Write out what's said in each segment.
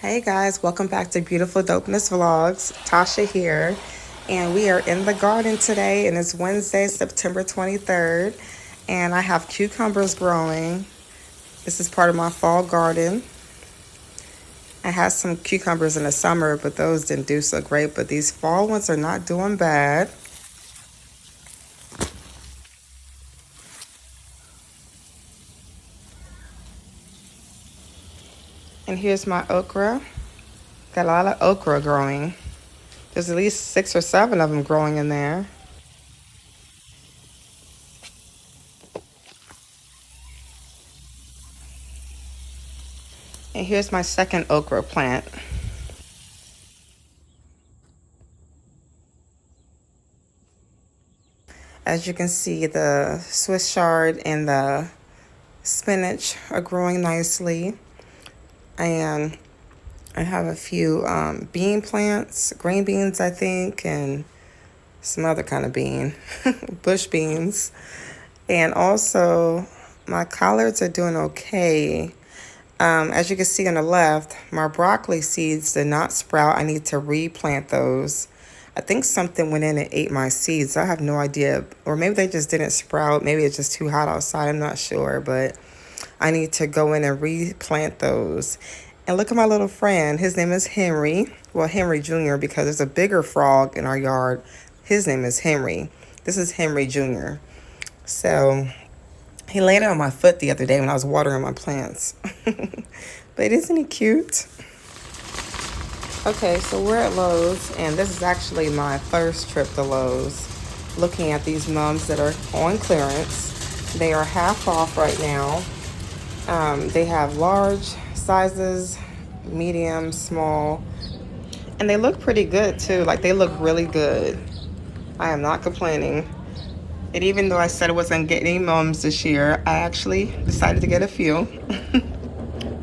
Hey guys, welcome back to Beautiful Dopeness Vlogs. Tasha here, and we are in the garden today, and it's Wednesday, September 23rd, and I have cucumbers growing. This is part of my fall garden. I had some cucumbers in the summer, but those didn't do so great, but these fall ones are not doing bad. And here's my okra. Got a lot of okra growing. There's at least 6 or 7 of them growing in there. And here's my second okra plant. As you can see, the Swiss chard and the spinach are growing nicely. And I have a few bean plants, green beans, I think, and some other kind of bean, bush beans. And also, my collards are doing okay. As you can see on the left, my broccoli seeds did not sprout. I need to replant those. I think something went in and ate my seeds. I have no idea. Or maybe they just didn't sprout. Maybe it's just too hot outside. I'm not sure. But I need to go in and replant those. And look at my little friend. His name is Henry. Well, Henry Jr. because there's a bigger frog in our yard. His name is Henry. This is Henry Jr. So he laid on my foot the other day when I was watering my plants. But isn't he cute? Okay, so we're at Lowe's, and this is actually my first trip to Lowe's. Looking at these mums that are on clearance. They are half off right now. They have large sizes, medium, small, and they look pretty good too. Like, they look really good. I am not complaining. And even though I said I wasn't getting any mums this year, I actually decided to get a few.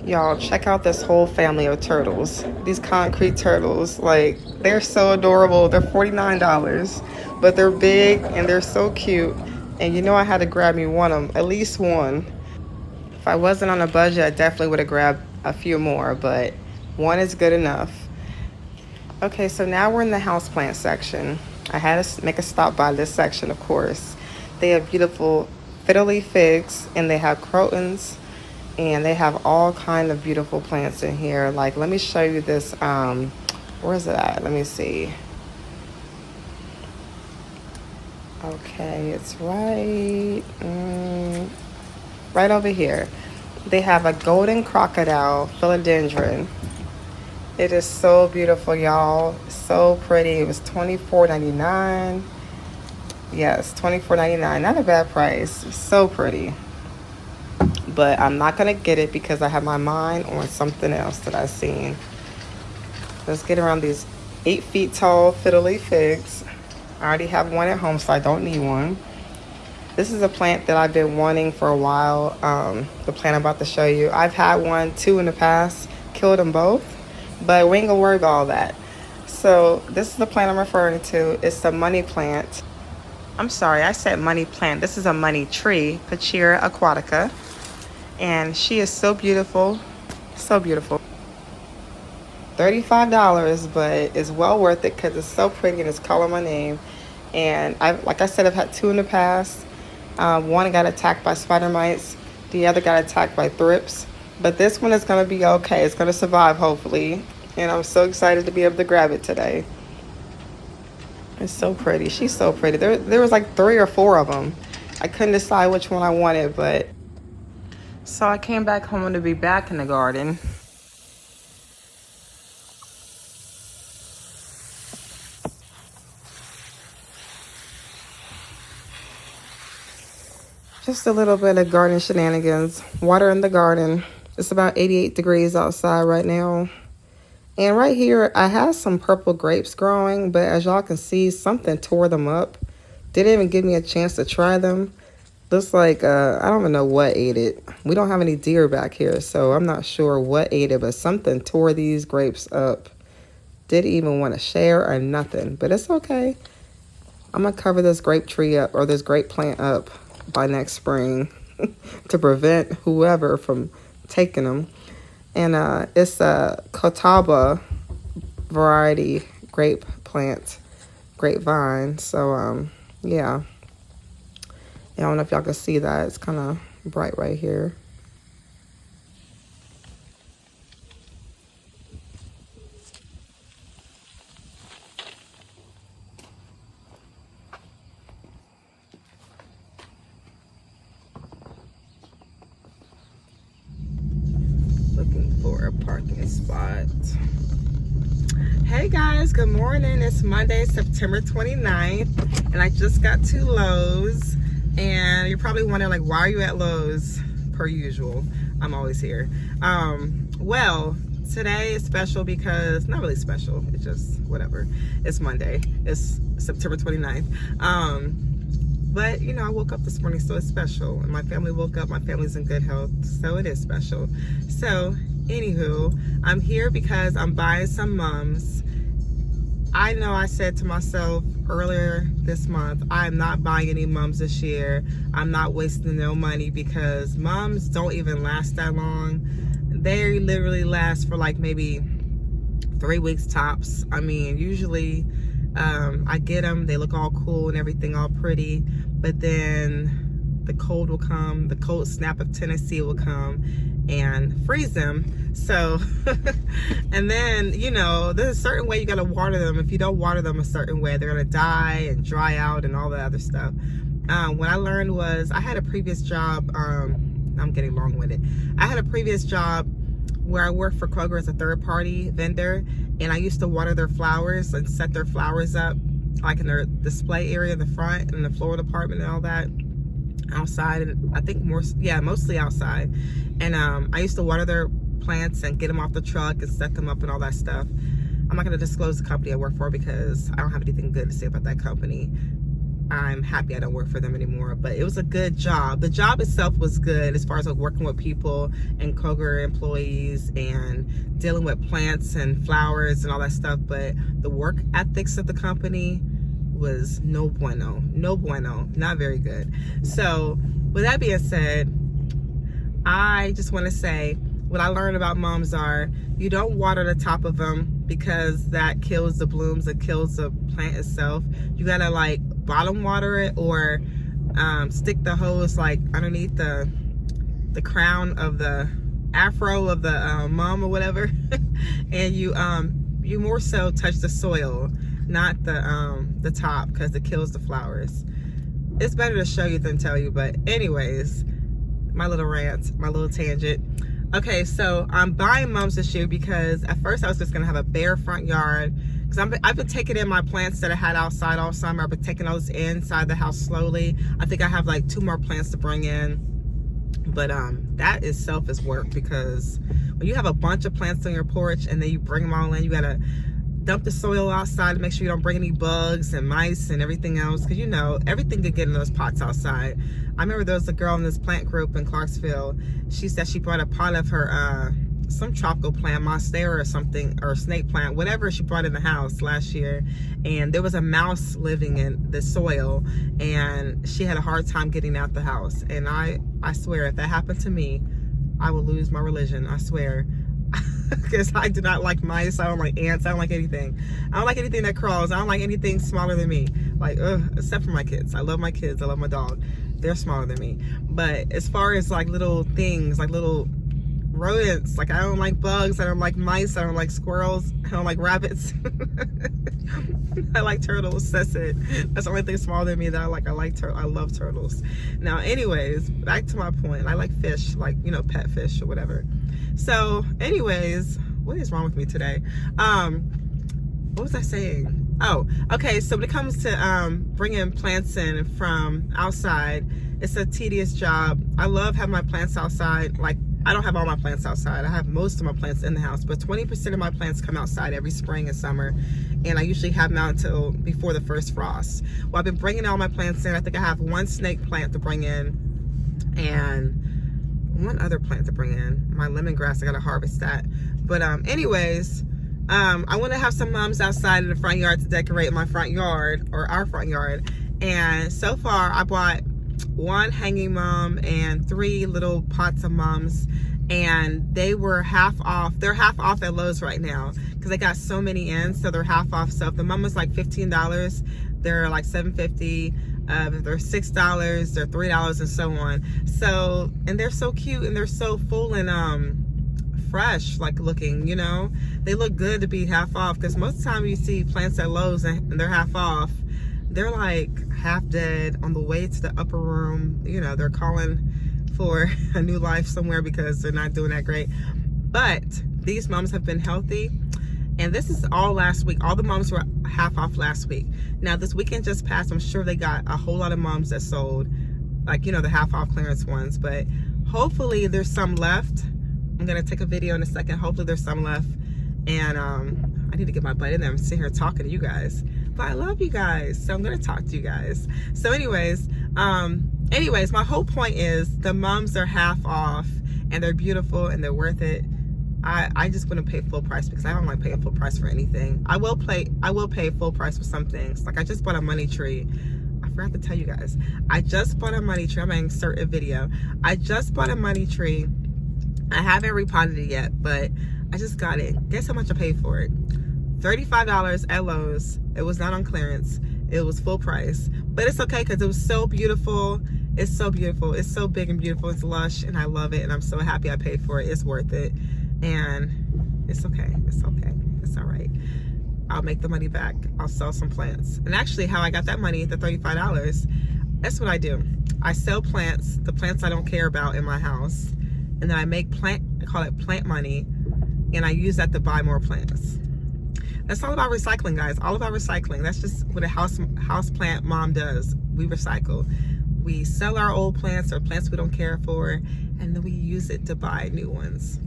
Y'all, check out this whole family of turtles. These concrete turtles, like, they're so adorable. They're $49, but they're big and they're so cute. And you know I had to grab me one of them, at least one. If I wasn't on a budget, I definitely would have grabbed a few more, but one is good enough. Okay, so now we're in the houseplant section. I had to make a stop by this section, of course. They have beautiful fiddly figs, and they have crotons, and they have all kind of beautiful plants in here. Like, let me show you this. Where is it at? Let me see. Okay, it's right over here. They have a golden crocodile philodendron. It is so beautiful, y'all. So pretty. It was $24.99. Yes, $24.99. Not a bad price. So pretty. But I'm not going to get it because I have my mind on something else that I've seen. Let's get around these 8 feet tall fiddly figs. I already have one at home, so I don't need one. This is a plant that I've been wanting for a while. The plant I'm about to show you. I've had 2 in the past. Killed them both. But we ain't gonna worry about all that. So this is the plant I'm referring to. It's the money plant. I'm sorry, I said money plant. This is a money tree, Pachira aquatica. And she is so beautiful. So beautiful. $35, but it's well worth it because it's so pretty and it's calling my name. And like I said, I've had 2 in the past. One got attacked by spider mites. The other got attacked by thrips. But this one is going to be okay. It's going to survive, hopefully. And I'm so excited to be able to grab it today. It's so pretty. She's so pretty. There was like 3 or 4 of them. I couldn't decide which one I wanted, but... So I came back home to be back in the garden. Just a little bit of garden shenanigans. Water in the garden. It's about 88 degrees outside right now. And right here, I have some purple grapes growing, but as y'all can see, something tore them up. Didn't even give me a chance to try them. Looks like, I don't even know what ate it. We don't have any deer back here, so I'm not sure what ate it, but something tore these grapes up. Didn't even want to share or nothing, but it's okay. I'm going to cover this grape tree up, or this grape plant up by next spring to prevent whoever from taking them. And it's a Catawba variety grape plant, grapevine. So yeah. I don't know if y'all can see that. It's kind of bright right here. Looking for a parking spot. Hey guys, good morning. It's Monday, September 29th, and I just got to Lowe's. And you're probably wondering, like, why are you at Lowe's? Per usual, I'm always here. Well, today is special because, not really special, it's just whatever. It's Monday. It's September 29th. But, you know, I woke up this morning, so it's special. And my family woke up. My family's in good health, so it is special. So, anywho, I'm here because I'm buying some mums. I know I said to myself earlier this month, I'm not buying any mums this year. I'm not wasting no money because mums don't even last that long. They literally last for like maybe 3 weeks tops. I mean, usually I get them, they look all cool and everything, all pretty, but then the cold will come, the cold snap of Tennessee will come and freeze them. So and then, you know, there's a certain way you got to water them. If you don't water them a certain way, they're gonna die and dry out and all that other stuff. What I learned was, I had a previous job, I'm getting long-winded. I had a previous job where I worked for Kroger as a third-party vendor, and I used to water their flowers and set their flowers up like in their display area in the front and the floral department and all that outside. And I think mostly outside. And I used to water their plants and get them off the truck and set them up and all that stuff. I'm not going to disclose the company I work for because I don't have anything good to say about that company. I'm happy I don't work for them anymore, but it was a good job. The job itself was good as far as like working with people and Kroger employees and dealing with plants and flowers and all that stuff, but the work ethics of the company was no bueno, not very good. So with that being said, I just want to say what I learned about mums are, you don't water the top of them because that kills the blooms, it kills the plant itself. You gotta like bottom water it or stick the hose like underneath the crown of the afro of the mum or whatever, and you more so touch the soil, not the top, because it kills the flowers. It's better to show you than tell you, but anyways, my little rant, my little tangent. Okay, so I'm buying mums this year because at first I was just gonna have a bare front yard, because I've been taking in my plants that I had outside all summer. I've been taking those inside the house slowly. I think I have like 2 more plants to bring in, but that itself is work, because when you have a bunch of plants on your porch and then you bring them all in, you gotta dump the soil outside to make sure you don't bring any bugs and mice and everything else, because you know everything could get in those pots outside. I remember there was a girl in this plant group in Clarksville. She said she brought a pot of her some tropical plant, monstera or something, or snake plant, whatever she brought in the house last year, and there was a mouse living in the soil, and she had a hard time getting out the house. And I swear, if that happened to me, I would lose my religion, I swear. Because I do not like mice, I don't like ants, I don't like anything. I don't like anything that crawls, I don't like anything smaller than me. Like, except for my kids. I love my kids, I love my dog. They're smaller than me. But as far as like little things, like little rodents, like I don't like bugs, I don't like mice, I don't like squirrels, I don't like rabbits. I like turtles, that's it. That's the only thing smaller than me that I like. I love turtles. Now anyways, back to my point, I like fish, like, you know, pet fish or whatever. So anyways, what is wrong with me today? What was I saying? Oh, okay, so when it comes to bringing plants in from outside, it's a tedious job. I love having my plants outside. Like, I don't have all my plants outside. I have most of my plants in the house, but 20% of my plants come outside every spring and summer, and I usually have them out until before the first frost. Well, I've been bringing all my plants in. I think I have 1 snake plant to bring in, and 1 other plant to bring in. My lemongrass, I gotta harvest that. But anyways, I want to have some mums outside in the front yard to decorate my front yard, or our front yard. And so far I bought 1 hanging mum and 3 little pots of mums, and they were half off. They're half off at Lowe's right now because they got so many in, so they're half off. So if the mum was like $15, they're like $7.50. If they're $6, they're $3, and so on. So, and they're so cute, and they're so full and fresh, like looking, you know. They look good to be half off, because most of the time you see plants at Lowe's and they're half off, they're like half dead, on the way to the upper room. You know, they're calling for a new life somewhere because they're not doing that great. But these mums have been healthy, and this is all last week. All the mums were half off last week. Now this weekend just passed, I'm sure they got a whole lot of mums that sold, like, you know, the half off clearance ones, but hopefully there's some left. I'm gonna take a video in a second. Hopefully there's some left. And I need to get my butt in there. I'm sitting here talking to you guys, but I love you guys, so I'm gonna talk to you guys. So anyways, my whole point is the mums are half off, and they're beautiful, and they're worth it. I just wouldn't pay full price, because I don't like paying full price for anything. I will pay full price for some things. Like, I just bought a money tree. I forgot to tell you guys. I just bought a money tree. I'm gonna insert a video. I just bought a money tree. I haven't repotted it yet, but I just got it. Guess how much I paid for it? $35 at Lowe's. It was not on clearance. It was full price. But it's okay, because it was so beautiful. It's so beautiful. It's so big and beautiful. It's lush, and I love it, and I'm so happy I paid for it. It's worth it. And it's okay. It's okay. It's all right. I'll make the money back. I'll sell some plants. And actually, how I got that money, the $35, that's what I do. I sell plants, the plants I don't care about in my house, and then I make I call it plant money, and I use that to buy more plants. That's all about recycling, guys. All about recycling. That's just what a house plant mom does. We recycle. We sell our old plants or plants we don't care for, and then we use it to buy new ones.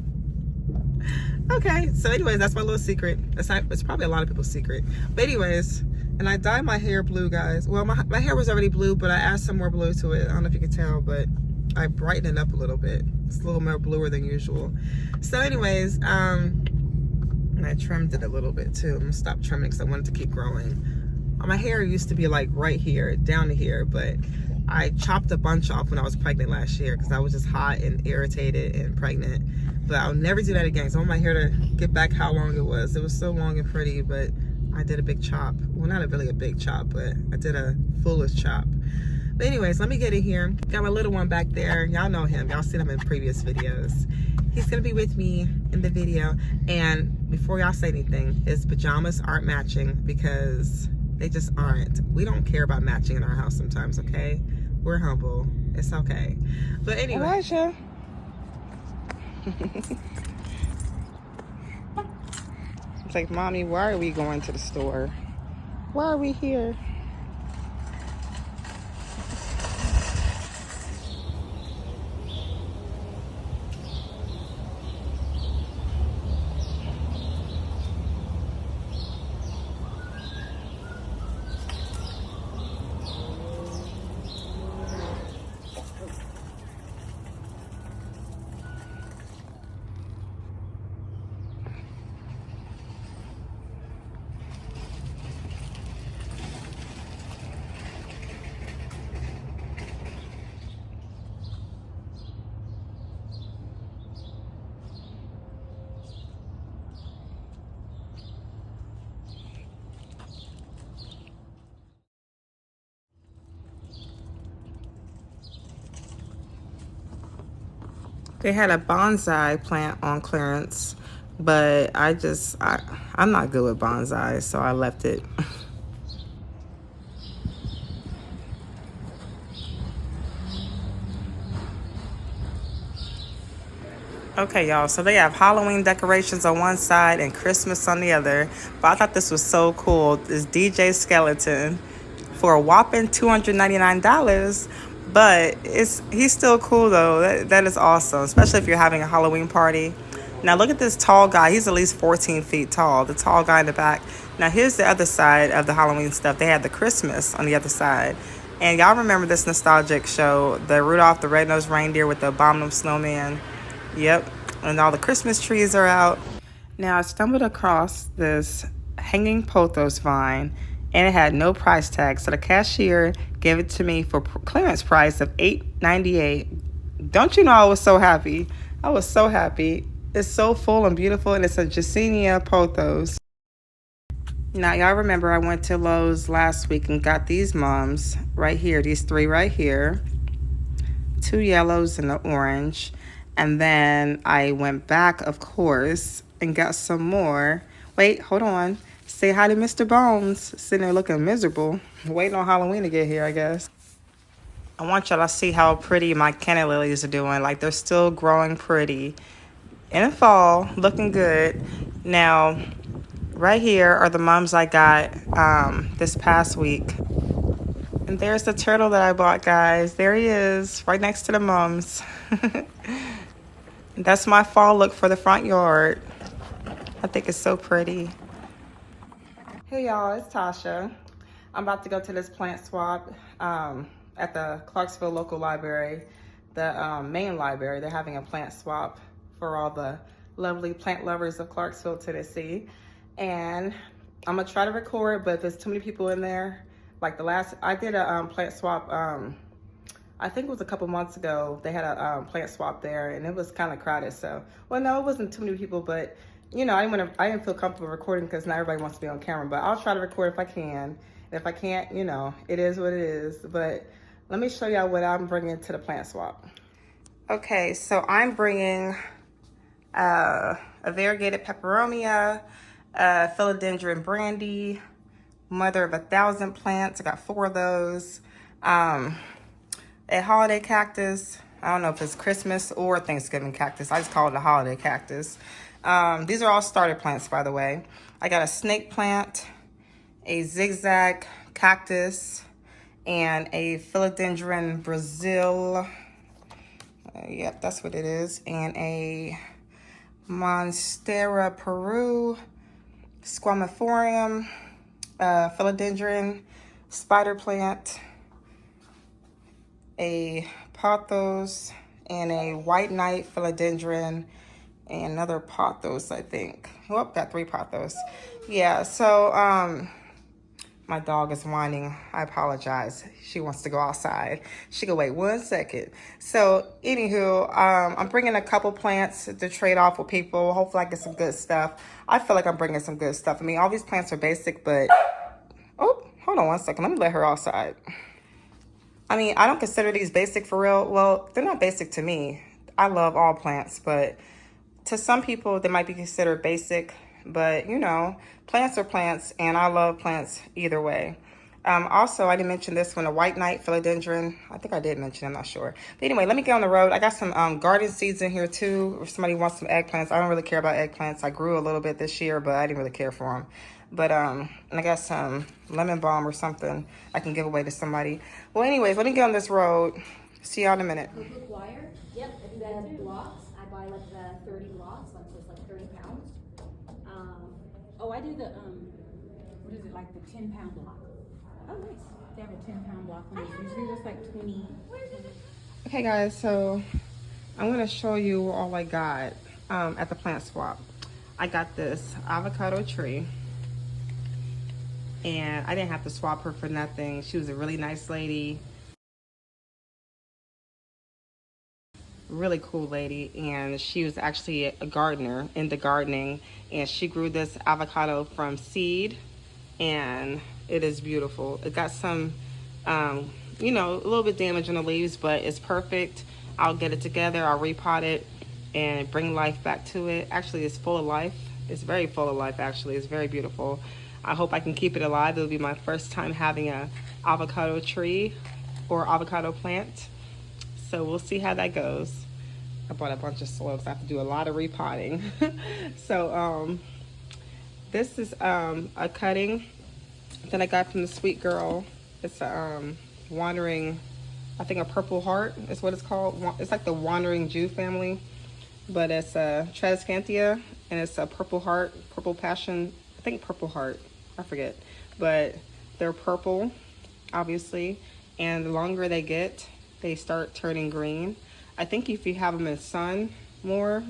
Okay, so anyways, that's my little secret. It's probably a lot of people's secret. But anyways, and I dyed my hair blue, guys. Well, my hair was already blue, but I added some more blue to it. I don't know if you can tell, but I brightened it up a little bit. It's a little more bluer than usual. So anyways, and I trimmed it a little bit too. I'm gonna stop trimming because I want it to keep growing. My hair used to be like right here, down to here, but I chopped a bunch off when I was pregnant last year because I was just hot and irritated and pregnant. But I'll never do that again. So I want my hair to get back how long it was. It was so long and pretty, but I did a big chop. Well, not really a big chop, but I did a foolish chop. But anyways, let me get in here. Got my little one back there. Y'all know him. Y'all seen him in previous videos. He's gonna be with me in the video. And before y'all say anything, his pajamas aren't matching because they just aren't. We don't care about matching in our house sometimes, okay? We're humble. It's okay. But anyway. Elijah. It's like, Mommy, why are we going to the store? Why are we here? They had a bonsai plant on clearance, but I'm not good with bonsai, so I left it. Okay, y'all, so they have Halloween decorations on one side and Christmas on the other. But I thought this was so cool. This DJ skeleton for a whopping $299. But he's still cool, though. That is awesome, especially if you're having a Halloween party. Now, look at this tall guy. He's at least 14 feet tall, the tall guy in the back. Now, here's the other side of the Halloween stuff. They had the Christmas on the other side. And y'all remember this nostalgic show, the Rudolph the Red-Nosed Reindeer with the abominable snowman? Yep, and all the Christmas trees are out. Now, I stumbled across this hanging pothos vine, and it had no price tag, so the cashier gave it to me for clearance price of $8.98. Don't you know I was so happy? I was so happy. It's so full and beautiful, and it's a Jacinia pothos. Now, y'all remember I went to Lowe's last week and got these mums right here, these three right here, two yellows and the orange. And then I went back, of course, and got some more. Wait, hold on. Say hi to Mr. Bones, sitting there looking miserable, waiting on Halloween to get here, I guess. I want y'all to see how pretty my canna lilies are doing. Like, they're still growing pretty. In the fall, looking good. Now, right here are the mums I got this past week. And there's the turtle that I bought, guys. There he is, right next to the mums. That's my fall look for the front yard. I think it's so pretty. Hey y'all, it's Tasha. I'm about to go to this plant swap at the Clarksville local library, the main library. They're having a plant swap for all the lovely plant lovers of Clarksville, Tennessee. And I'm gonna try to record, but if there's too many people in there, like I did a plant swap, I think it was a couple months ago. They had a plant swap there, and it was kind of crowded. So, well, no, it wasn't too many people, but you know, I didn't feel comfortable recording because not everybody wants to be on camera. But I'll try to record if I can. And if I can't, you know, it is what it is. But let me show y'all what I'm bringing to the plant swap. Okay, so I'm bringing a variegated peperomia, philodendron brandy, mother of 1,000 plants. I got 4 of those. A holiday cactus. I don't know if it's Christmas or Thanksgiving cactus. I just call it a holiday cactus. These are all starter plants, by the way. I got a snake plant, a zigzag cactus, and a philodendron Brazil. Yep, that's what it is. And a Monstera Peru, squamiforium, philodendron, spider plant, a pothos, and a white knight philodendron, and another pothos, I think. Oh, got 3 pothos. Yeah, so my dog is whining. I apologize. She wants to go outside. She can wait 1 second. So, anywho, I'm bringing a couple plants to trade off with people. Hopefully, I get some good stuff. I feel like I'm bringing some good stuff. I mean, all these plants are basic, but oh, hold on 1 second. Let me let her outside. I mean, I don't consider these basic for real. Well, they're not basic to me. I love all plants, but to some people, they might be considered basic. But, you know, plants are plants, and I love plants either way. Also, I didn't mention this one, a white knight philodendron. I think I did mention, I'm not sure. But anyway, let me get on the road. I got some garden seeds in here, too, if somebody wants some eggplants. I don't really care about eggplants. I grew a little bit this year, but I didn't really care for them. But, and I got some lemon balm or something I can give away to somebody. Well, anyways, let me get on this road. See y'all in a minute. Cookbook wire? Yep, I do that in blocks. I buy like the 30 blocks, like so it's like 30 pounds. Oh, I do the what is it, like the 10-pound block? Oh, nice. They have a 10-pound block one. It's usually just like 20. Okay, guys, so I'm gonna show you all I got at the plant swap. I got this avocado tree, and I didn't have to swap her for nothing. She was a really nice lady, really cool lady, and she was actually a gardener into gardening, and she grew this avocado from seed, and it is beautiful. It got some you know, a little bit damage on the leaves, but it's perfect. I'll get it together, I'll repot it and bring life back to it. Actually, it's full of life. It's very full of life, actually. It's very beautiful. I hope I can keep it alive. It'll be my first time having a avocado tree or avocado plant. So we'll see how that goes. I bought a bunch of soil, so I have to do a lot of repotting. So this is a cutting that I got from the Sweet Girl. It's a wandering, I think a purple heart is what it's called. It's like the wandering Jew family, but it's a Tradescanthia, and it's a purple heart, purple passion, I think purple heart, I forget. But they're purple, obviously, and the longer they get, they start turning green. I think if you have them in sun more,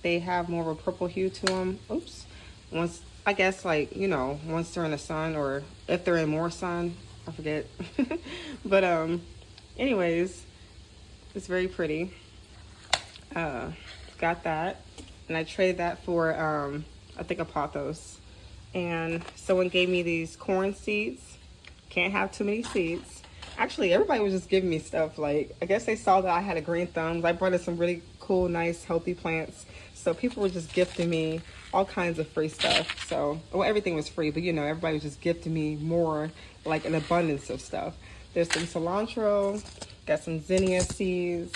they have more of a purple hue to them. Oops. Once, I guess, like, you know, once they're in the sun, or if they're in more sun, I forget. But anyways, it's very pretty. Got that. And I traded that for, I think, a pothos. And someone gave me these corn seeds. Can't have too many seeds. Actually, everybody was just giving me stuff. Like, I guess they saw that I had a green thumb. I brought in some really cool, nice, healthy plants. So people were just gifting me all kinds of free stuff. So, well, everything was free, but you know, everybody was just gifting me more, like an abundance of stuff. There's some cilantro, got some zinnia seeds,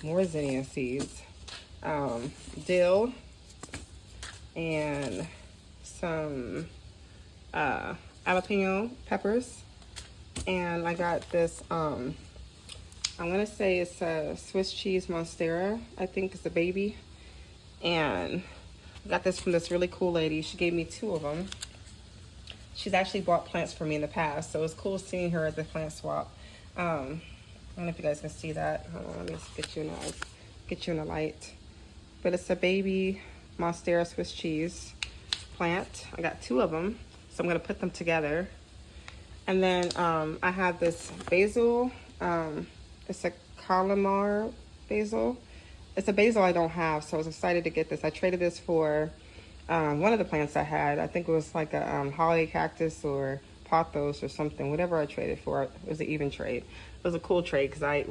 more zinnia seeds, dill, and some jalapeno peppers. And I got this, I'm gonna say it's a Swiss cheese monstera. I think it's a baby. And I got this from this really cool lady. She gave me 2 of them. She's actually bought plants for me in the past, so it was cool seeing her at the plant swap. I don't know if you guys can see that. Hold on, let me get you in the light. But it's a baby monstera Swiss cheese plant. I got 2 of them, so I'm gonna put them together. And then I have this basil. It's a calamar basil. It's a basil I don't have, so I was excited to get this. I traded this for one of the plants I had. I think it was like a holly cactus or pothos or something. Whatever I traded for, it was an even trade. It was a cool trade because I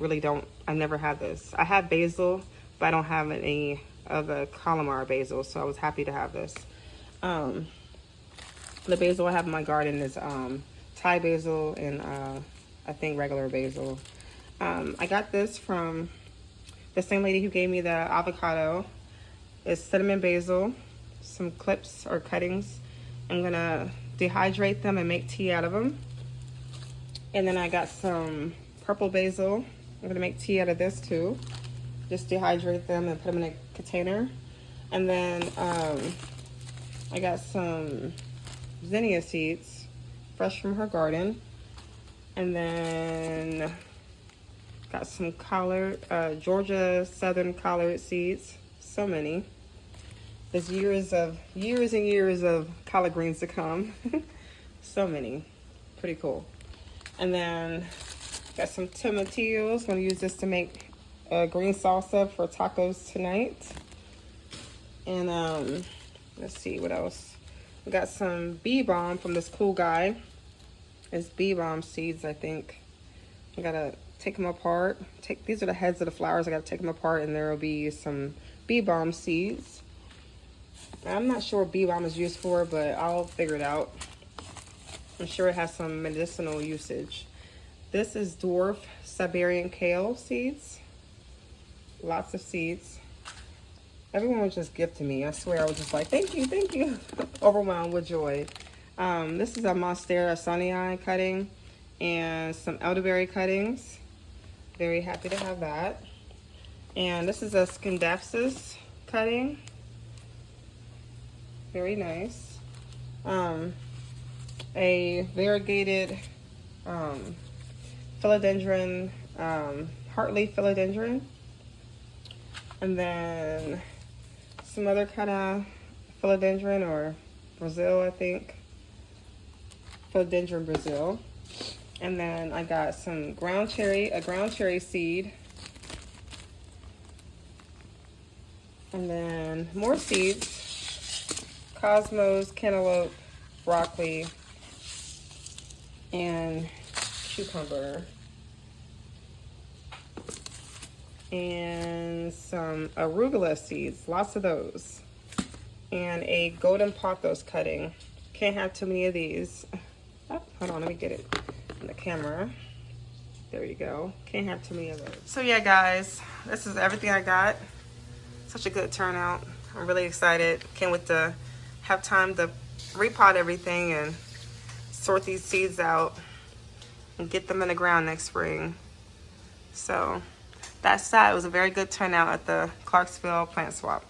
never had this. I have basil, but I don't have any of the calamar basil, so I was happy to have this. The basil I have in my garden is Thai basil and I think regular basil. I got this from the same lady who gave me the avocado. It's cinnamon basil, some clips or cuttings. I'm gonna dehydrate them and make tea out of them. And then I got some purple basil. I'm gonna make tea out of this too. Just dehydrate them and put them in a container. And then I got some zinnia seeds, fresh from her garden. And then got some collard, Georgia Southern collard seeds. So many. There's years and years of collard greens to come. So many. Pretty cool. And then got some tomatillos. I'm gonna use this to make green salsa for tacos tonight. And let's see what else. We got some bee balm from this cool guy. It's bee balm seeds, I think. I gotta take them apart. These are the heads of the flowers. I gotta take them apart, and there will be some bee balm seeds. I'm not sure what bee balm is used for, but I'll figure it out. I'm sure it has some medicinal usage. This is dwarf Siberian kale seeds. Lots of seeds. Everyone was just gifting me. I swear I was just like, thank you, thank you. Overwhelmed with joy. This is a Monstera Sonii cutting and some elderberry cuttings. Very happy to have that. And this is a Scindapsus cutting. Very nice. A variegated philodendron, heartleaf philodendron. And then some other kind of philodendron or Brazil, I think. Philodendron Brazil. And then I got some ground cherry, a ground cherry seed. And then more seeds. Cosmos, cantaloupe, broccoli, and cucumber. And some arugula seeds, lots of those. And a golden pothos cutting. Can't have too many of these. Oh, hold on, let me get it on the camera. There you go. Can't have too many of those. So yeah, guys, this is everything I got. Such a good turnout. I'm really excited. Can't wait to have time to repot everything and sort these seeds out and get them in the ground next spring. So that's that. It was a very good turnout at the Clarksville plant swap.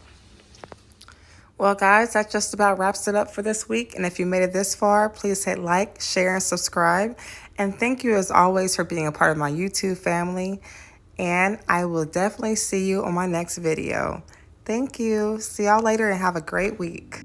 Well, guys, that just about wraps it up for this week. And if you made it this far, please hit like, share, and subscribe. And thank you, as always, for being a part of my YouTube family. And I will definitely see you on my next video. Thank you. See y'all later and have a great week.